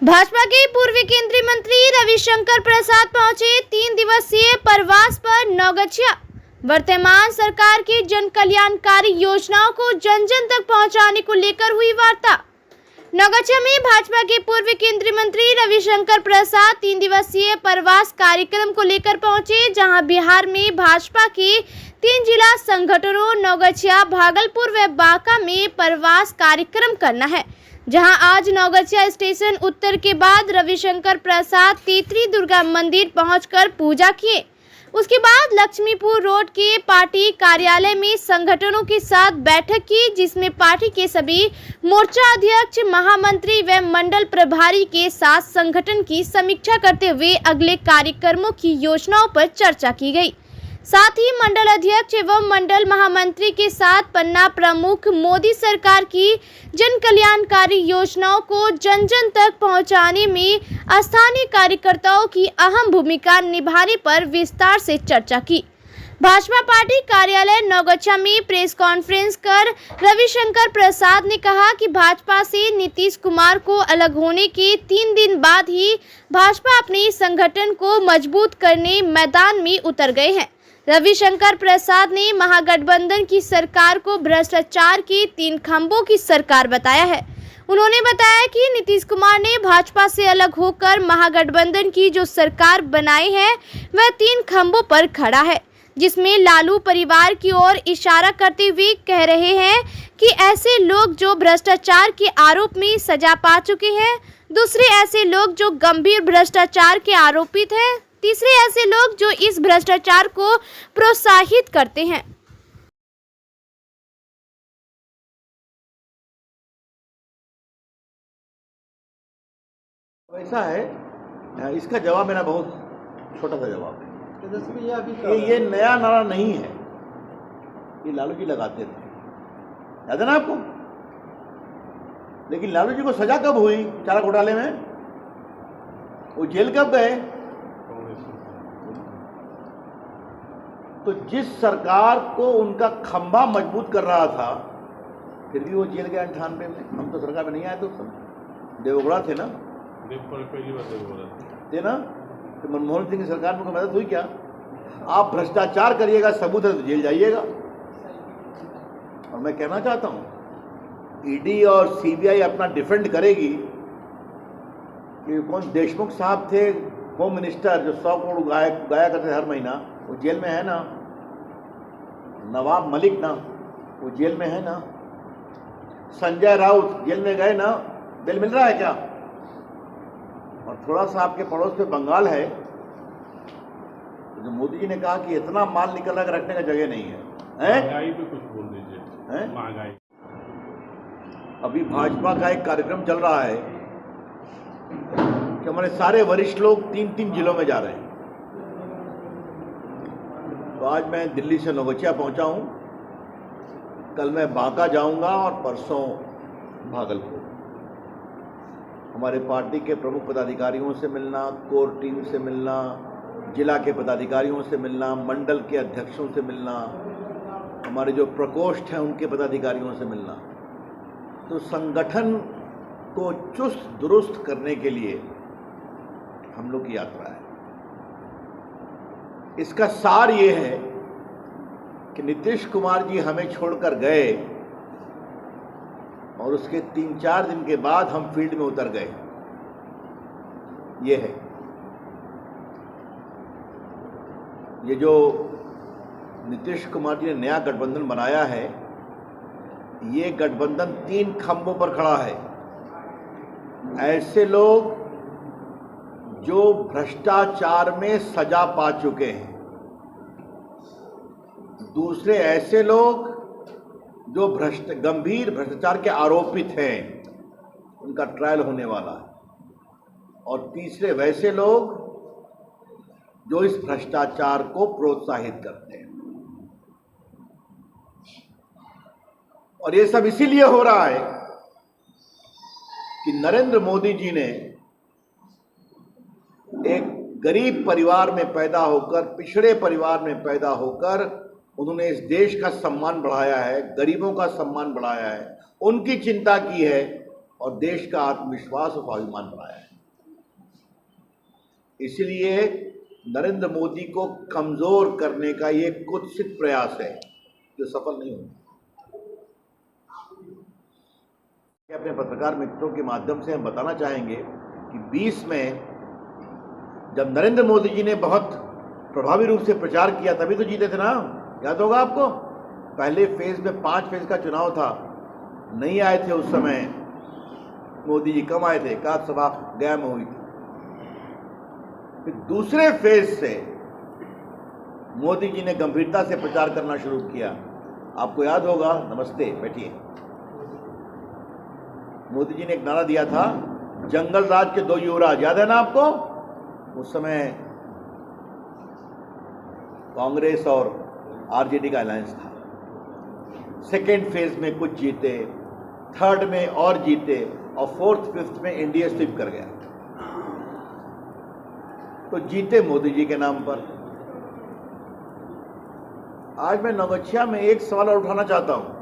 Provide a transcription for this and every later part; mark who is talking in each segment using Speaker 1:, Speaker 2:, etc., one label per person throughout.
Speaker 1: भाजपा के पूर्व केंद्रीय मंत्री रविशंकर प्रसाद पहुंचे 3 दिवसीय प्रवास पर नौगछिया। वर्तमान सरकार की जन कल्याणकारी योजनाओं को जन जन तक पहुंचाने को लेकर हुई वार्ता। नौगछिया में भाजपा के पूर्व केंद्रीय मंत्री रविशंकर प्रसाद 3 दिवसीय प्रवास कार्यक्रम को लेकर पहुंचे, जहां बिहार में भाजपा के 3 जिला संगठनों नौगछिया, भागलपुर व बांका में प्रवास कार्यक्रम करना है। जहां आज नौगछिया स्टेशन उत्तर के बाद रविशंकर प्रसाद तेतरी दुर्गा मंदिर पहुंचकर पूजा किए। उसके बाद लक्ष्मीपुर रोड के पार्टी कार्यालय में संगठनों के साथ बैठक की, जिसमें पार्टी के सभी मोर्चा अध्यक्ष, महामंत्री व मंडल प्रभारी के साथ संगठन की समीक्षा करते हुए अगले कार्यक्रमों की योजनाओं पर चर्चा की गई। साथ ही मंडल अध्यक्ष एवं मंडल महामंत्री के साथ पन्ना प्रमुख मोदी सरकार की जन कल्याणकारी योजनाओं को जन जन तक पहुंचाने में स्थानीय कार्यकर्ताओं की अहम भूमिका निभाने पर विस्तार से चर्चा की। भाजपा पार्टी कार्यालय नौगछिया में प्रेस कॉन्फ्रेंस कर रविशंकर प्रसाद ने कहा कि भाजपा से नीतीश कुमार को अलग होने के 3 दिन बाद ही भाजपा अपने संगठन को मजबूत करने मैदान में उतर गए हैं। रविशंकर प्रसाद ने महागठबंधन की सरकार को भ्रष्टाचार के 3 खंभों की सरकार बताया है। उन्होंने बताया कि नीतीश कुमार ने भाजपा से अलग होकर महागठबंधन की जो सरकार बनाई है वह 3 खंभों पर खड़ा है, जिसमें लालू परिवार की ओर इशारा करते हुए कह रहे हैं कि ऐसे लोग जो भ्रष्टाचार के आरोप में सजा पा चुके हैं, दूसरे ऐसे लोग जो गंभीर भ्रष्टाचार के आरोपित हैं, तीसरे ऐसे लोग जो इस भ्रष्टाचार को प्रोत्साहित करते हैं।
Speaker 2: ऐसा है, इसका जवाब मेरा बहुत छोटा सा जवाब है। ये नया नारा नहीं है, ये लालू जी लगाते थे, याद है ना आपको। लेकिन लालू जी को सजा कब हुई चारा घोटाले में? वो जेल कब गए? तो जिस सरकार को उनका खंभा मजबूत कर रहा था, फिर भी वो जेल गया 98 में। हम तो सरकार में नहीं आए, तो सब देवगौड़ा थे ना,
Speaker 3: पहली बार देवगौड़ा
Speaker 2: थे ना। तो मनमोहन सिंह की सरकार में कोई मदद हुई क्या? आप भ्रष्टाचार करिएगा, सबूत है तो जेल जाइएगा। और मैं कहना चाहता हूँ, ईडी और सीबीआई अपना डिफेंड करेगी कि कौन देशमुख साहब थे होम मिनिस्टर, जो 100 करोड़ गाया करते हर महीना, वो जेल में है ना। नवाब मलिक ना, वो जेल में है ना। संजय राउत जेल में गए ना, बेल मिल रहा है क्या? और थोड़ा सा आपके पड़ोस पे बंगाल है, जो मोदी जी ने कहा कि इतना माल निकल रहा है रखने का जगह नहीं है।
Speaker 3: महंगाई पे कुछ बोल दीजिए। महंगाई।
Speaker 2: अभी भाजपा का एक कार्यक्रम चल रहा है कि हमारे सारे वरिष्ठ लोग 3-3 जिलों में जा रहे हैं। तो आज मैं दिल्ली से नौगछिया पहुंचा हूं, कल मैं बांका जाऊंगा और परसों भागलपुर। हमारे पार्टी के प्रमुख पदाधिकारियों से मिलना, कोर टीम से मिलना, जिला के पदाधिकारियों से मिलना, मंडल के अध्यक्षों से मिलना, हमारे जो प्रकोष्ठ हैं उनके पदाधिकारियों से मिलना। तो संगठन को चुस्त दुरुस्त करने के लिए हम लोग की यात्रा है। इसका सार ये है कि नीतीश कुमार जी हमें छोड़कर गए और उसके 3-4 दिन के बाद हम फील्ड में उतर गए। ये है, ये जो नीतीश कुमार जी ने नया गठबंधन बनाया है, ये गठबंधन 3 खंभों पर खड़ा है। ऐसे लोग जो भ्रष्टाचार में सजा पा चुके हैं, दूसरे ऐसे लोग जो गंभीर भ्रष्टाचार के आरोपित हैं, उनका ट्रायल होने वाला है, और तीसरे वैसे लोग जो इस भ्रष्टाचार को प्रोत्साहित करते हैं। और ये सब इसीलिए हो रहा है कि नरेंद्र मोदी जी ने एक गरीब परिवार में पैदा होकर, पिछड़े परिवार में पैदा होकर, उन्होंने इस देश का सम्मान बढ़ाया है, गरीबों का सम्मान बढ़ाया है, उनकी चिंता की है और देश का आत्मविश्वास और स्वाभिमान बढ़ाया है। इसलिए नरेंद्र मोदी को कमजोर करने का ये कुत्सित प्रयास है जो सफल नहीं होगा। अपने पत्रकार मित्रों के माध्यम से हम बताना चाहेंगे कि 20 में जब नरेंद्र मोदी जी ने बहुत प्रभावी रूप से प्रचार किया तभी तो जीते थे ना, याद होगा आपको। पहले फेज में 5 फेज का चुनाव था, नहीं आए थे उस समय मोदी जी, कम आए थे, एकाध सभा गया में हुई थी। फिर दूसरे फेज से मोदी जी ने गंभीरता से प्रचार करना शुरू किया। आपको याद होगा, नमस्ते बैठिए, मोदी जी ने एक नारा दिया था, जंगल राज के 2 युवराज, याद है ना आपको। उस समय कांग्रेस और आरजेडी का अलायंस था। सेकेंड फेज में कुछ जीते, थर्ड में और जीते, और फोर्थ फिफ्थ में एनडीए स्वीप कर गया। तो जीते मोदी जी के नाम पर। आज मैं नौगछिया में एक सवाल और उठाना चाहता हूं।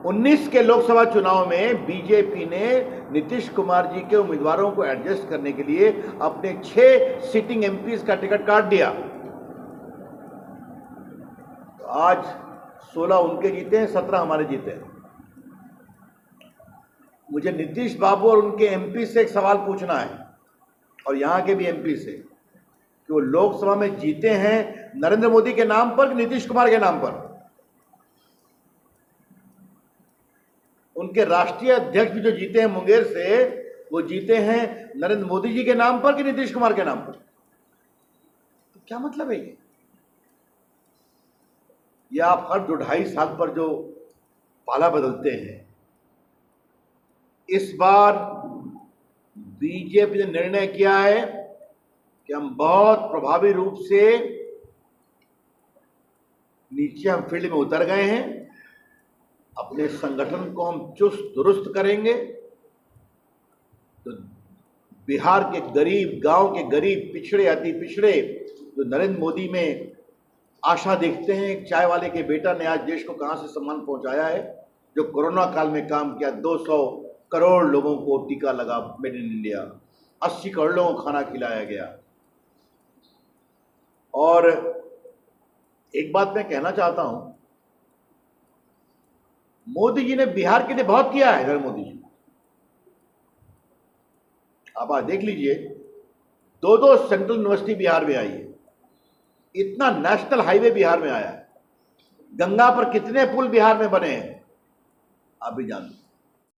Speaker 2: 19 के लोकसभा चुनाव में बीजेपी ने नीतीश कुमार जी के उम्मीदवारों को एडजस्ट करने के लिए अपने 6 सिटिंग एमपीज का टिकट काट दिया। तो आज 16 उनके जीते हैं, 17 हमारे जीते हैं। मुझे नीतीश बाबू और उनके एमपी से एक सवाल पूछना है, और यहां के भी एमपी से, कि वो लोकसभा में जीते हैं नरेंद्र मोदी के नाम पर कि नीतीश कुमार के नाम पर। उनके राष्ट्रीय अध्यक्ष भी जो जीते हैं मुंगेर से, वो जीते हैं नरेंद्र मोदी जी के नाम पर कि नीतीश कुमार के नाम पर। तो क्या मतलब है ये आप हर 2-2.5 साल पर जो पाला बदलते हैं। इस बार बीजेपी ने निर्णय किया है कि हम बहुत प्रभावी रूप से नीचे हम फील्ड में उतर गए हैं, अपने संगठन को हम चुस्त दुरुस्त करेंगे। तो बिहार के गरीब, गांव के गरीब, पिछड़े, अति पिछड़े, जो नरेंद्र मोदी में आशा देखते हैं, एक चाय वाले के बेटा ने आज देश को कहां से सम्मान पहुंचाया है, जो कोरोना काल में काम किया, 200 करोड़ लोगों को टीका लगा, मेड इन इंडिया, 80 करोड़ लोगों को खाना खिलाया गया। और एक बात मैं कहना चाहता हूं, मोदी जी ने बिहार के लिए बहुत किया है। नरेंद्र मोदी जी, आप आज देख लीजिए, 2 सेंट्रल यूनिवर्सिटी बिहार में आई है, इतना नेशनल हाईवे बिहार में आया है, गंगा पर कितने पुल बिहार में बने हैं आप भी जानते हैं।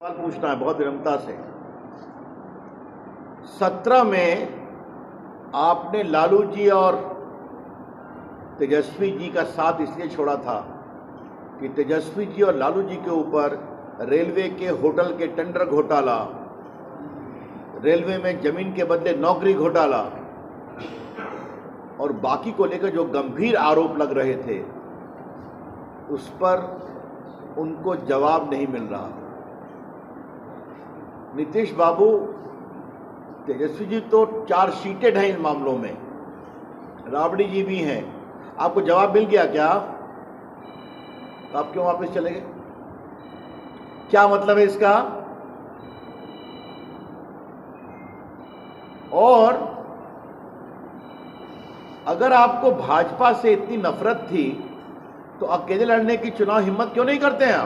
Speaker 2: सवाल पूछना है बहुत विनम्रता से। 17 में आपने लालू जी और तेजस्वी जी का साथ इसलिए छोड़ा था कि तेजस्वी जी और लालू जी के ऊपर रेलवे के होटल के टेंडर घोटाला, रेलवे में जमीन के बदले नौकरी घोटाला और बाकी को लेकर जो गंभीर आरोप लग रहे थे, उस पर उनको जवाब नहीं मिल रहा। नीतीश बाबू, तेजस्वी जी तो चार्जशीटेड हैं इन मामलों में, राबड़ी जी भी हैं। आपको जवाब मिल गया क्या? तो आप क्यों वापस चले गए? क्या मतलब है इसका? और अगर आपको भाजपा से इतनी नफरत थी तो अकेले लड़ने की चुनाव हिम्मत क्यों नहीं करते हैं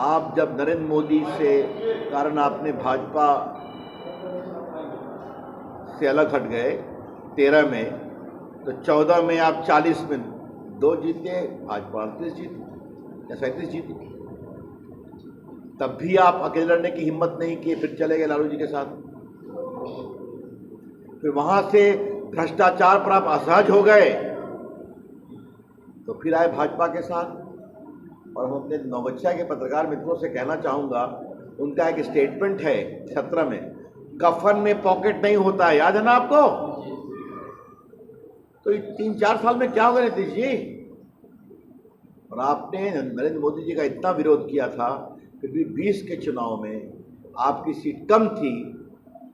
Speaker 2: आप जब नरेंद्र मोदी से कारण आपने भाजपा से अलग हट गए 13 में, तो 14 में आप 40 में 2 जीते, भाजपा 38 जीती या 37 जीती। तब भी आप अकेले लड़ने की हिम्मत नहीं किए, फिर चले गए लालू जी के साथ। फिर वहां से भ्रष्टाचार पर आप असहज हो गए, तो फिर आए भाजपा के साथ। और हम अपने नौगछिया के पत्रकार मित्रों से कहना चाहूंगा, उनका एक स्टेटमेंट है 17 में, कफन में पॉकेट नहीं होता है, याद है ना आपको? तो 3-4 साल में क्या हो गया नीतीश जी? और आपने नरेंद्र मोदी जी का इतना विरोध किया था, फिर भी 20 के चुनाव में आपकी सीट कम थी,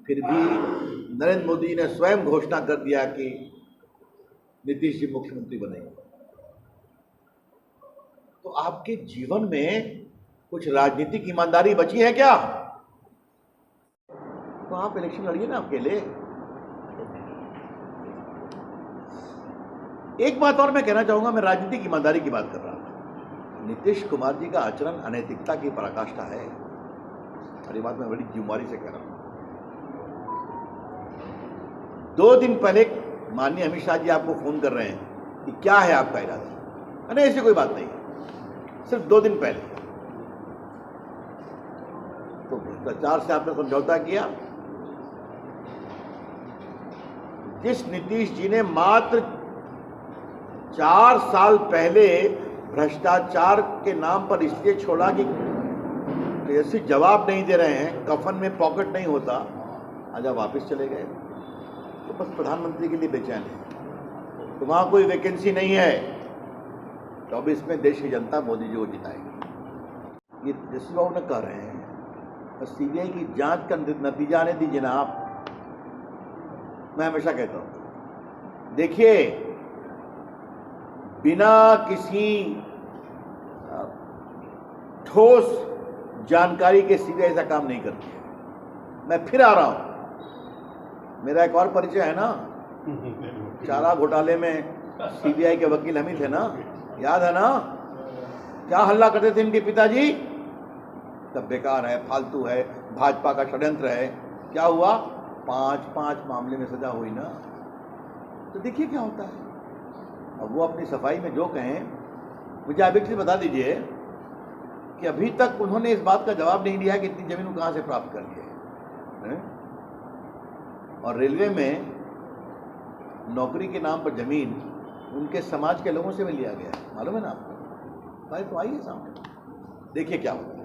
Speaker 2: फिर भी नरेंद्र मोदी जी ने स्वयं घोषणा कर दिया कि नीतीश जी मुख्यमंत्री बनेंगे। तो आपके जीवन में कुछ राजनीतिक ईमानदारी बची है क्या? तो आप इलेक्शन लड़िए ना अकेले। एक बात और मैं कहना चाहूंगा, मैं राजनीतिक ईमानदारी की बात कर रहा था। नीतीश कुमार जी का आचरण अनैतिकता की पराकाष्ठा है, और ये बात मैं बड़ी जिम्मेदारी से कह रहा हूं। 2 दिन पहले माननीय अमित शाह जी आपको फोन कर रहे हैं कि क्या है आपका इरादा। अरे ऐसी कोई बात नहीं, सिर्फ 2 दिन पहले तो भ्रष्टाचार से आपने समझौता किया। जिस नीतीश जी ने मात्र 4 साल पहले भ्रष्टाचार के नाम पर इसलिए छोड़ा कि ऐसी जवाब नहीं दे रहे हैं, कफन में पॉकेट नहीं होता, आज आप वापिस चले गए। तो बस प्रधानमंत्री के लिए बेचैन है, तो वहां कोई वैकेंसी नहीं है। 24 में देश की जनता मोदी जी को जिताएगी। ये जैसे बाबू ने कह रहे हैं, सीबीआई की जांच का नतीजा आने दीजिए ना आप। मैं हमेशा कहता हूं, देखिए बिना किसी ठोस जानकारी के सीबीआई ऐसा काम नहीं करती है। मैं फिर आ रहा हूं, मेरा एक और परिचय है ना, चारा घोटाले में सीबीआई के वकील हम ही थे ना, याद है ना? क्या हल्ला करते थे इनके पिताजी, सब बेकार है, फालतू है, भाजपा का षड्यंत्र है। क्या हुआ? 5 मामले में सजा हुई ना। तो देखिए क्या होता है। अब वो अपनी सफाई में जो कहें, मुझे आप एक चीज बता दीजिए कि अभी तक उन्होंने इस बात का जवाब नहीं दिया कि इतनी जमीन वो कहां से प्राप्त कर लिए है? और रेलवे में नौकरी के नाम पर जमीन उनके समाज के लोगों से भी लिया गया है, मालूम है ना आपको? भाई तो आइए सामने, देखिए क्या होता है।